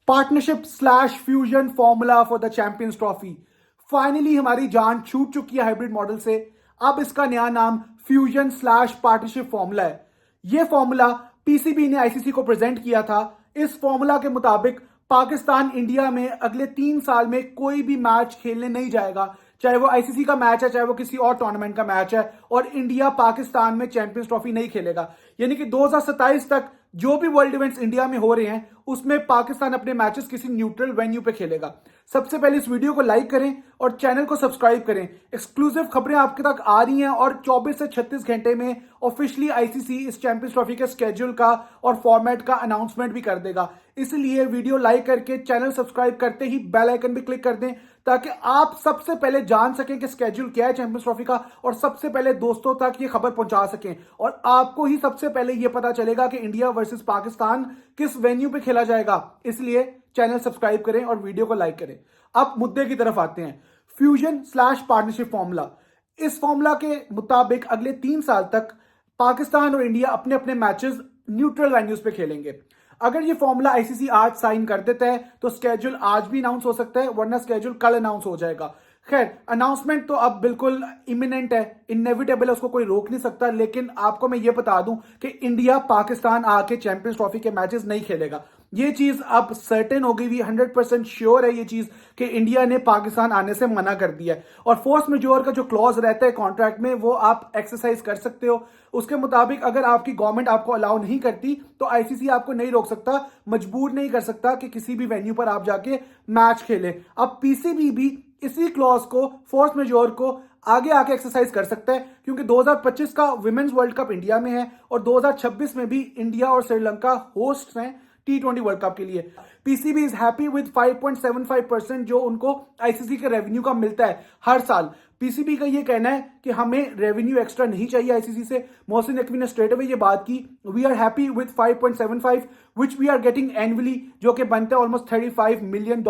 Partnership slash fusion formula for the champions trophy. Finally हमारी जान छूट चुकी है हाइब्रिड मॉडल से। अब इसका नया नाम फ्यूजन स्लैश पार्टनरशिप फॉर्मूला है। यह फॉर्मूला पीसीबी ने आईसीसी को प्रेजेंट किया था। इस फॉर्मूला के मुताबिक पाकिस्तान इंडिया में अगले 3 साल में कोई भी मैच खेलने नहीं जाएगा, चाहे वो आईसीसी का मैच है, चाहे वो किसी और टूर्नामेंट का मैच है, और इंडिया पाकिस्तान में चैंपियंस ट्रॉफी नहीं खेलेगा। यानी कि 2027 तक जो भी वर्ल्ड इवेंट्स इंडिया में हो रहे हैं उसमें पाकिस्तान अपने मैचेस किसी न्यूट्रल वेन्यू पे खेलेगा। सबसे पहले इस वीडियो को लाइक करें और चैनल को सब्सक्राइब करें। एक्सक्लूसिव खबरें आपके तक आ रही हैं और 24 से 36 घंटे में ऑफिशियली आईसीसी इस चैंपियंस ट्रॉफी के स्केड्यूल का और फॉर्मेट का अनाउंसमेंट भी कर देगा। इसलिए वीडियो लाइक करके चैनल सब्सक्राइब करते ही बेल आइकन भी क्लिक कर दें ताकि आप सबसे पहले जान सकें कि स्केड्यूल क्या है चैंपियंस ट्रॉफी का, और सबसे पहले दोस्तों तक ये खबर पहुंचा सकें। और आपको ही सबसे पहले ये पता चलेगा कि इंडिया वर्सेस पाकिस्तान किस वेन्यू पे खेला जाएगा। इसलिए चैनल सब्सक्राइब करें और वीडियो को लाइक करें। अब मुद्दे की तरफ आते हैं। Fusion slash partnership formula. इस फॉर्मूला के मुताबिक अगले 3 साल तक पाकिस्तान और इंडिया अपने अपने मैचेस न्यूट्रल वेन्यूज पे खेलेंगे। अगर ये फॉर्मूला आईसीसी आज साइन कर देता है तो स्केड्यूल आज भी अनाउंस हो सकता है, वरना स्केड्यूल कल अनाउंस हो जाएगा। खैर, अनाउंसमेंट तो अब बिल्कुल इमिनेंट है, इनएविटेबल है, उसको कोई रोक नहीं सकता। लेकिन आपको मैं ये बता दूं कि इंडिया पाकिस्तान आके चैंपियंस ट्रॉफी के मैचेस नहीं खेलेगा। ये चीज अब सर्टेन हो गई, 100% श्योर है ये चीज कि इंडिया ने पाकिस्तान आने से मना कर दिया है। और फोर्स मेजोर का जो क्लॉज रहता है कॉन्ट्रैक्ट में, वो आप एक्सरसाइज कर सकते हो। उसके मुताबिक अगर आपकी गवर्नमेंट आपको अलाउ नहीं करती तो आईसीसी आपको नहीं रोक सकता, मजबूर नहीं कर सकता कि किसी भी वेन्यू पर आप जाके मैच खेलें। अब पीसीबी भी इसी क्लॉज को, फोर्स मेजोर को आगे आके एक्सरसाइज कर सकता है, क्योंकि 2025 का विमेन्स वर्ल्ड कप इंडिया में है और 2026 में भी इंडिया और श्रीलंका होस्ट हैं T20 वर्ल्ड कप के लिए। पीसीबी इज हैप्पी विद 5.75% जो उनको आईसीसी के रेवेन्यू का मिलता है हर साल। पीसीबी का ये कहना है कि हमें रेवेन्यू एक्स्ट्रा नहीं चाहिए आईसीसी से। मोहसिन नकवी ने स्ट्रेट अवे ये बात की, we are happy with 5.75 which we are getting annually, जो कि बनते हैं ऑलमोस्ट $35 मिलियन।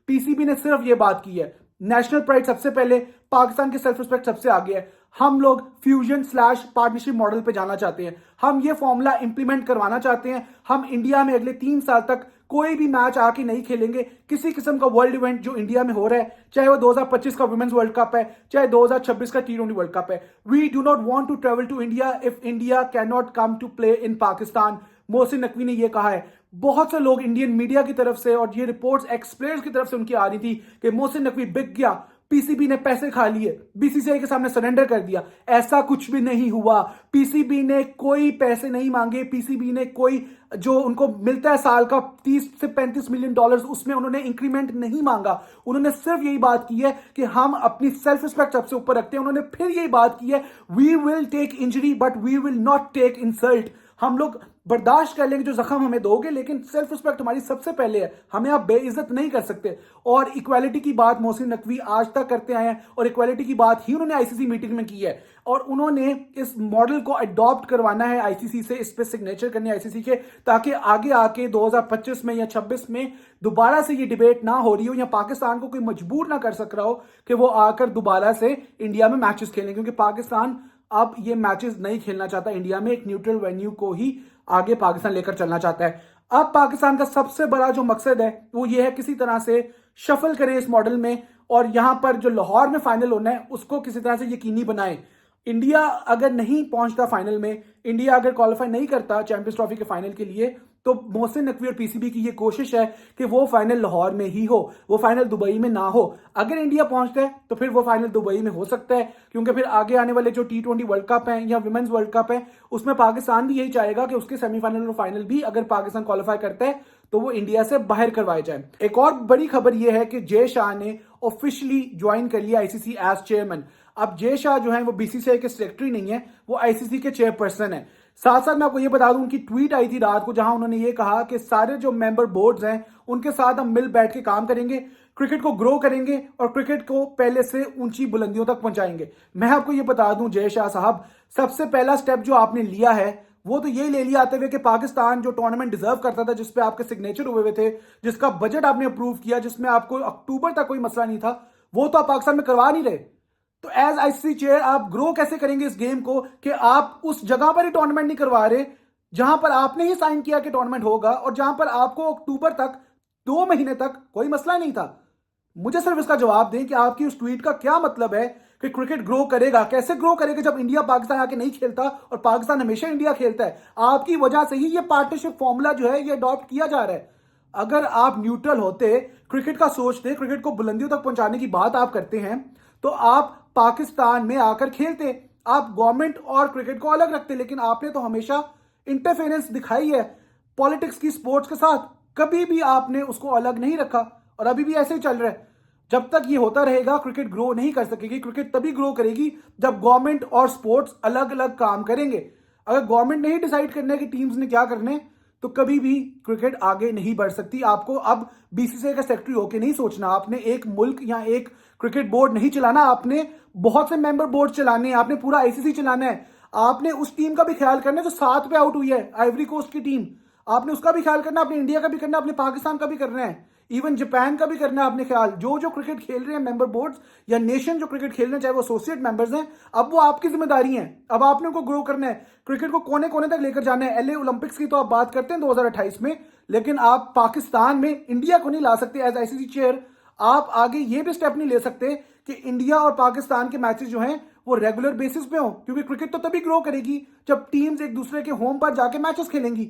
पीसीबी ने सिर्फ ये बात की है। नेशनल प्राइड सबसे पहले, पाकिस्तान के सेल्फ रिस्पेक्ट सबसे आगे है। हम लोग फ्यूजन स्लैश पार्टनरशिप मॉडल पे जाना चाहते हैं। हम ये फॉर्मूला इंप्लीमेंट करवाना चाहते हैं। हम इंडिया में अगले 3 साल तक कोई भी मैच आके नहीं खेलेंगे किसी किस्म का वर्ल्ड इवेंट जो इंडिया में हो रहा है, चाहे वो 2025 का वुमेन्स वर्ल्ड कप है, चाहे 2026 का T20 वर्ल्ड कप है। We do not want to travel to India if India can not come to play in Pakistan. Mohsin Naqvi ने यह कहा है। बहुत से लोग इंडियन मीडिया की तरफ से और ये रिपोर्ट्स एक्स प्लेयर्स की तरफ से उनकी आ रही थी कि मोहसिन नकवी बिक गया, पीसीबी ने पैसे खा लिए, बीसीसीआई के सामने सरेंडर कर दिया। ऐसा कुछ भी नहीं हुआ। पीसीबी ने कोई पैसे नहीं मांगे। पीसीबी ने कोई, जो उनको मिलता है साल का 30 से 35 मिलियन डॉलर्स, उसमें उन्होंने इंक्रीमेंट नहीं मांगा। उन्होंने सिर्फ यही बात की है कि हम अपनी सेल्फ रिस्पेक्ट सबसे ऊपर रखते हैं। उन्होंने फिर यही बात की है, we will take injury but we will not take insult. हम लोग बर्दाश्त कर लेंगे जो जख्म हमें दोगे, लेकिन सेल्फ रिस्पेक्ट हमारी सबसे पहले है। हमें आप बेइज्जत नहीं कर सकते। और इक्वालिटी की बात मोहसिन नकवी आज तक करते आए हैं और इक्वालिटी की बात ही उन्होंने आईसीसी मीटिंग में की है। और उन्होंने इस मॉडल को अडॉप्ट करवाना है आईसीसी से, इस पे सिग्नेचर करने आईसीसी के, ताकि आगे आके 2025 में या 26 में दोबारा से ये डिबेट ना हो रही हो, या पाकिस्तान को कोई मजबूर ना कर सक रहा हो कि वो आकर दोबारा से इंडिया में मैचेस खेलें। क्योंकि पाकिस्तान अब ये मैचेस नहीं खेलना चाहता इंडिया में, एक न्यूट्रल वेन्यू को ही आगे पाकिस्तान लेकर चलना चाहता है। अब पाकिस्तान का सबसे बड़ा जो मकसद है वो ये है किसी तरह से शफल करें इस मॉडल में, और यहां पर जो लाहौर में फाइनल होना है उसको किसी तरह से यकीनी बनाए। इंडिया अगर नहीं पहुंचता फाइनल में, इंडिया अगर क्वालिफाई नहीं करता चैंपियंस ट्रॉफी के फाइनल के लिए, तो मोहसिन नकवी और पीसीबी की ये कोशिश है कि वो फाइनल लाहौर में ही हो, वो फाइनल दुबई में ना हो। अगर इंडिया पहुंचता है तो फिर वो फाइनल दुबई में हो सकता है, क्योंकि फिर आगे आने वाले जो T20 वर्ल्ड कप है या विमेन्स वर्ल्ड कप है, उसमें पाकिस्तान भी यही चाहेगा कि उसके सेमीफाइनल और फाइनल भी अगर पाकिस्तान क्वालिफाई करता है तो वो इंडिया से बाहर करवाए जाए। एक और बड़ी खबर यह है कि जय शाह ने ऑफिशियली ज्वाइन कर लिया आईसीसी एज चेयरमैन। अब जय शाह जो है वो बीसीसीआई के सेक्रेटरी नहीं है, वो आईसीसी के चेयरपर्सन है। साथ साथ मैं आपको ये बता दूं, उनकी ट्वीट आई थी रात को जहां उन्होंने ये कहा कि सारे जो मेंबर बोर्ड्स हैं उनके साथ हम मिल बैठ के काम करेंगे, क्रिकेट को ग्रो करेंगे और क्रिकेट को पहले से ऊंची बुलंदियों तक पहुंचाएंगे। मैं आपको ये बता दूं जय शाह साहब, सबसे पहला स्टेप जो आपने लिया है वो तो यही ले लिया आते हुए कि पाकिस्तान जो टूर्नामेंट डिजर्व करता था, जिसपे आपके सिग्नेचर हुए हुए थे, जिसका बजट आपने अप्रूव किया, जिसमें आपको अक्टूबर तक कोई मसला नहीं था, वो तो आप पाकिस्तान में करवा नहीं रहे। तो एज आईसीसी चेयर आप ग्रो कैसे करेंगे इस गेम को कि आप उस जगह पर ही टूर्नामेंट नहीं करवा रहे जहां पर आपने ही साइन किया कि टूर्नामेंट होगा, और जहां पर आपको अक्टूबर तक 2 महीने तक कोई मसला नहीं था। मुझे सिर्फ इसका जवाब दें कि आपकी उस ट्वीट का क्या मतलब है कि क्रिकेट ग्रो करेगा। कैसे ग्रो करेगा जब इंडिया पाकिस्तान आके नहीं खेलता और पाकिस्तान हमेशा इंडिया खेलता है। आपकी वजह से ही ये पार्टनरशिप फॉर्मूला जो है ये अडॉप्ट किया जा रहा है। अगर आप न्यूट्रल होते, क्रिकेट का सोचते, क्रिकेट को बुलंदियों तक पहुंचाने की बात आप करते हैं, तो आप पाकिस्तान में आकर खेलते, आप गवर्नमेंट और क्रिकेट को अलग रखते। लेकिन आपने तो हमेशा इंटरफेरेंस दिखाई है पॉलिटिक्स की स्पोर्ट्स के साथ, कभी भी आपने उसको अलग नहीं रखा और अभी भी ऐसे ही चल रहा है। जब तक ये होता रहेगा क्रिकेट ग्रो नहीं कर सकेगी। क्रिकेट तभी ग्रो करेगी जब गवर्नमेंट और स्पोर्ट्स अलग अलग काम करेंगे। अगर गवर्नमेंट नहीं डिसाइड करना है कि टीम्स ने क्या करने, तो कभी भी क्रिकेट आगे नहीं बढ़ सकती। आपको अब बीसीसीआई का सेक्रेटरी होके नहीं सोचना, आपने एक मुल्क या एक क्रिकेट बोर्ड नहीं चलाना, आपने बहुत से मेंबर बोर्ड चलाने हैं, आपने पूरा आईसीसी चलाना है। आपने उस टीम का भी ख्याल करना है जो 7 पे आउट हुई है, आइवरी कोस्ट की टीम, आपने उसका भी ख्याल करना, अपने इंडिया का भी करना, अपने पाकिस्तान का भी करना है, इवन जापान का भी करना है आपने ख्याल। जो जो क्रिकेट खेल रहे हैं मेंबर बोर्ड्स या नेशन जो क्रिकेट खेल रहे हैं, चाहे वो एसोसिएट मेंबर्स हैं, अब वो आपकी जिम्मेदारी है। अब आपने उनको ग्रो करना है, क्रिकेट को कोने कोने तक लेकर जाना है। एलए ओलंपिक्स की तो आप बात करते हैं 2028 में, लेकिन आप पाकिस्तान में इंडिया को नहीं ला सकते एज आईसीसी चेयर। आप आगे ये भी स्टेप नहीं ले सकते कि इंडिया और पाकिस्तान के मैचेस जो हैं वो रेगुलर बेसिस पे हो, क्योंकि क्रिकेट तो तभी ग्रो करेगी जब टीम्स एक दूसरे के होम पर जाके मैचेस खेलेंगी।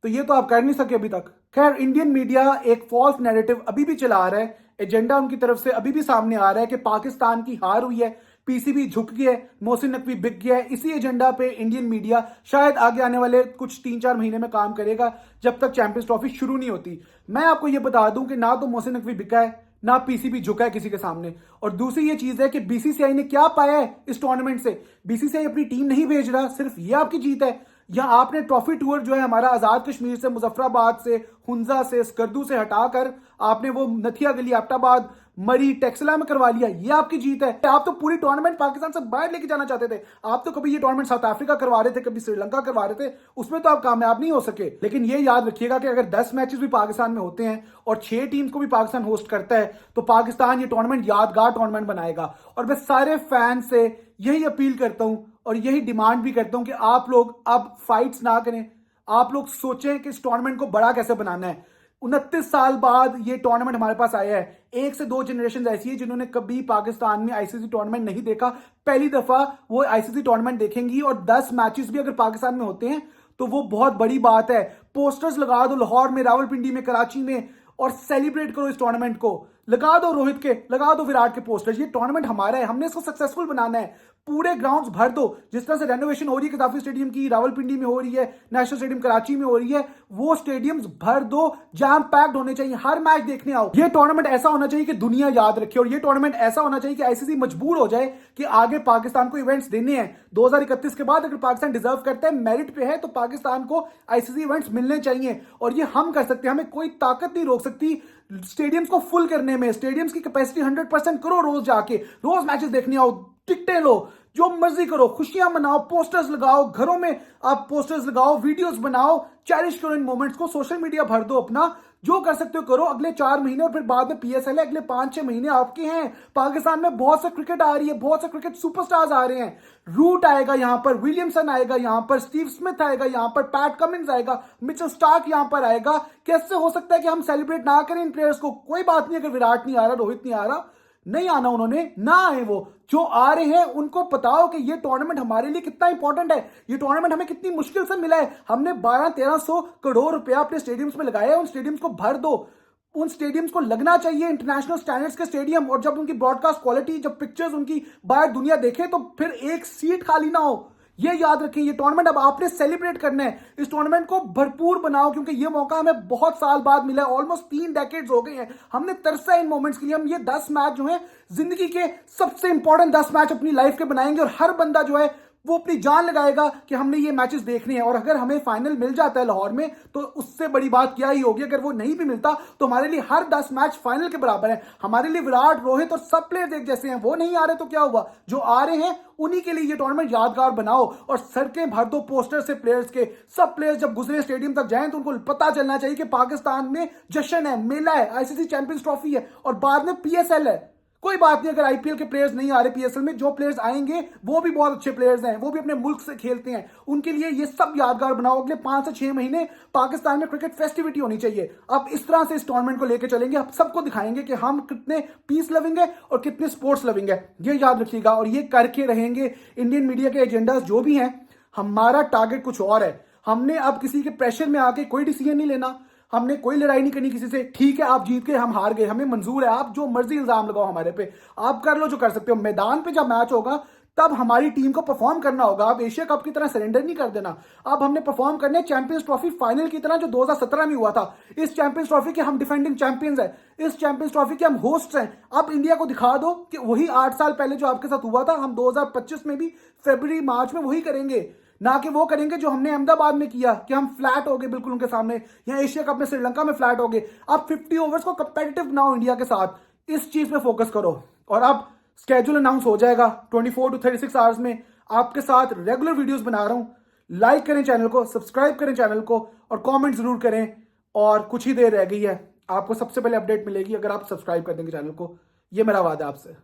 तो ये तो आप कर नहीं सके अभी तक। खैर, इंडियन मीडिया एक फॉल्स नैरेटिव अभी भी चला रहा है, एजेंडा उनकी तरफ से अभी भी सामने आ रहा है कि पाकिस्तान की हार हुई है, पीसीबी झुक गया है, मोहसिन नकवी बिक गया है। इसी एजेंडा पे इंडियन मीडिया शायद आगे आने वाले कुछ 3-4 महीने में काम करेगा, जब तक चैंपियंस ट्रॉफी शुरू नहीं होती। मैं आपको ये बता दूं कि ना तो मोहसिन नकवी बिका है, ना पीसीबी झुका है किसी के सामने। और दूसरी ये चीज है कि बीसीसीआई ने क्या पाया है इस टूर्नामेंट से। बीसीसीआई अपनी टीम नहीं भेज रहा, सिर्फ ये आपकी जीत है। या आपने ट्रॉफी टूर जो है हमारा आजाद कश्मीर से, मुजफ्फराबाद से, हुंजा से, स्कर्दू से हटाकर आपने वो नथिया गली, एबटाबाद, मरी, टेक्सला में करवा लिया, ये आपकी जीत है। आप तो पूरी टूर्नामेंट पाकिस्तान से बाहर लेके जाना चाहते थे। आप तो कभी ये टूर्नामेंट साउथ अफ्रीका करवा रहे थे, कभी श्रीलंका करवा रहे थे, उसमें तो आप कामयाब नहीं हो सके। लेकिन ये याद रखिएगा कि अगर 10 मैचेस भी पाकिस्तान में होते हैं और 6 टीम्स को भी पाकिस्तान होस्ट करता है, तो पाकिस्तान ये टूर्नामेंट यादगार टूर्नामेंट बनाएगा। और मैं सारे फैन से यही अपील करता हूं और यही डिमांड भी करता हूं कि आप लोग अब फाइट्स ना करें, आप लोग सोचें कि इस टूर्नामेंट को बड़ा कैसे बनाना है। 29 साल बाद ये टूर्नामेंट हमारे पास आया है। 1 से 2 जनरेशन ऐसी है जिन्होंने कभी पाकिस्तान में आईसीसी टूर्नामेंट नहीं देखा, पहली दफा वो आईसीसी टूर्नामेंट देखेंगी। और 10 मैचेस भी अगर पाकिस्तान में होते हैं तो वो बहुत बड़ी बात है। पोस्टर्स लगा दो लाहौर में, रावलपिंडी में, कराची में, और सेलिब्रेट करो इस टूर्नामेंट को। लगा दो रोहित के, लगा दो विराट के पोस्टर्स। ये टूर्नामेंट हमारा है, हमने इसको सक्सेसफुल बनाना है। पूरे ग्राउंड्स भर दो, जिस तरह से रेनोवेशन हो रही है कदाफी स्टेडियम की, रावलपिंडी में हो रही है, नेशनल स्टेडियम कराची में हो रही है, वो स्टेडियम्स भर दो, जैम पैक्ड होने चाहिए, हर मैच देखने आओ। ये टूर्नामेंट ऐसा होना चाहिए कि दुनिया याद रखे, और ये टूर्नामेंट ऐसा होना चाहिए कि आईसीसी मजबूर हो जाए कि आगे पाकिस्तान को इवेंट्स देने हैं 2031 के बाद। अगर पाकिस्तान डिजर्व करता है, मेरिट पे है, तो पाकिस्तान को आईसीसी इवेंट्स मिलने चाहिए। और ये हम कर सकते हैं, हमें कोई ताकत नहीं रोक सकती स्टेडियम्स को फुल करने में। स्टेडियम्स की कैपेसिटी 100% करो, रोज जाके रोज मैचेस देखने आओ, टिकटें लो, जो मर्जी करो, खुशियां मनाओ, पोस्टर्स लगाओ, घरों में आप पोस्टर्स लगाओ, वीडियोस बनाओ, चेरिश करो इन मोमेंट्स को, सोशल मीडिया भर दो अपना, जो कर सकते हो करो। अगले 4 महीने और फिर बाद में पीएसएल है, अगले 5-6 महीने आपके हैं। पाकिस्तान में बहुत से क्रिकेट आ रही है, बहुत से क्रिकेट सुपरस्टार्स आ रहे हैं। रूट आएगा यहां पर, विलियमसन आएगा यहां पर, स्टीव स्मिथ आएगा यहां पर, पैट कमिंस आएगा, मिचेल स्टार्क यहां पर आएगा। कैसे हो सकता है कि हम सेलिब्रेट ना करें इन प्लेयर्स को? कोई बात नहीं, अगर विराट नहीं आ रहा, रोहित नहीं आ रहा, नहीं आना उन्होंने, ना आए वो। जो आ रहे हैं उनको बताओ कि ये टूर्नामेंट हमारे लिए कितना इंपॉर्टेंट है, ये टूर्नामेंट हमें कितनी मुश्किल से मिला है। हमने 1200-1300 करोड़ रुपया अपने स्टेडियम्स में लगाया है, उन स्टेडियम्स को भर दो। उन स्टेडियम्स को लगना चाहिए इंटरनेशनल स्टैंडर्ड्स के स्टेडियम, और जब उनकी ब्रॉडकास्ट क्वालिटी, जब पिक्चर्स उनकी बाहर दुनिया देखे, तो फिर एक सीट खाली ना हो। ये याद रखें, ये टूर्नामेंट अब आपने सेलिब्रेट करना है। इस टूर्नामेंट को भरपूर बनाओ, क्योंकि ये मौका हमें बहुत साल बाद मिला है। ऑलमोस्ट 3 डेकेड्स हो गए हैं, हमने तरसा इन मोमेंट्स के लिए। हम ये 10 मैच जो है जिंदगी के सबसे इंपॉर्टेंट 10 मैच अपनी लाइफ के बनाएंगे, और हर बंदा जो है वो अपनी जान लगाएगा कि हमने ये मैचेस देखने हैं। और अगर हमें फाइनल मिल जाता है लाहौर में, तो उससे बड़ी बात क्या ही होगी। अगर वो नहीं भी मिलता तो हमारे लिए हर 10 मैच फाइनल के बराबर है। हमारे लिए विराट, रोहित और सब प्लेयर्स एक जैसे हैं। वो नहीं आ रहे तो क्या हुआ, जो आ रहे हैं उन्हीं के लिए ये टूर्नामेंट यादगार बनाओ, और सड़कें भर दो पोस्टर से प्लेयर्स के। सब प्लेयर्स जब गुजरे स्टेडियम तक जाएं तो उनको पता चलना चाहिए कि पाकिस्तान में जश्न है, मेला है, आईसीसी चैंपियंस ट्रॉफी है, और बाद में पीएसएल है। कोई बात नहीं अगर आईपीएल के प्लेयर्स नहीं आ रहे पीएसएल में, जो प्लेयर्स आएंगे वो भी बहुत अच्छे प्लेयर्स हैं, वो भी अपने मुल्क से खेलते हैं, उनके लिए ये सब यादगार बनाओ। अगले 5 से 6 महीने पाकिस्तान में क्रिकेट फेस्टिविटी होनी चाहिए। अब इस तरह से इस टूर्नामेंट को लेकर चलेंगे, हम सबको दिखाएंगे कि हम कितने पीस लविंग है और कितने स्पोर्ट्स लविंग है, ये याद रखिएगा। और ये करके रहेंगे। इंडियन मीडिया के एजेंडाज जो भी हैं, हमारा टारगेट कुछ और है। हमने अब किसी के प्रेशर में आके कोई डिसीजन नहीं लेना, हमने कोई लड़ाई नहीं करनी किसी से। ठीक है आप जीत गए, हम हार गए, हमें मंजूर है, आप जो मर्जी इल्जाम लगाओ हमारे पे, आप कर लो जो कर सकते हो। मैदान पे जब मैच होगा तब हमारी टीम को परफॉर्म करना होगा। अब एशिया कप की तरह सरेंडर नहीं कर देना। अब हमने परफॉर्म करने चैंपियंस ट्रॉफी फाइनल की तरह जो 2017 में हुआ था। इस चैंपियंस ट्रॉफी के हम डिफेंडिंग चैंपियंस हैं, इस चैंपियंस ट्रॉफी के हम होस्ट हैं। अब इंडिया को दिखा दो कि वही 8 साल पहले जो आपके साथ हुआ था, हम 2025 में भी फरवरी मार्च में वही करेंगे। ना कि वो करेंगे जो हमने अहमदाबाद में किया कि हम फ्लैट हो गए बिल्कुल उनके सामने, या एशिया कप में श्रीलंका में फ्लैट हो गए। अब 50 ओवर्स को कंपेटिटिव बनाओ इंडिया के साथ, इस चीज पे फोकस करो। और अब स्केड्यूल अनाउंस हो जाएगा 24 to 36 आवर्स में। आपके साथ रेगुलर वीडियोस बना रहा हूं। लाइक करें चैनल को, सब्सक्राइब करें चैनल को और कमेंट जरूर करें। और कुछ ही देर रह गई है, आपको सबसे पहले अपडेट मिलेगी अगर आप सब्सक्राइब कर देंगे चैनल को। ये मेरा वादा आपसे।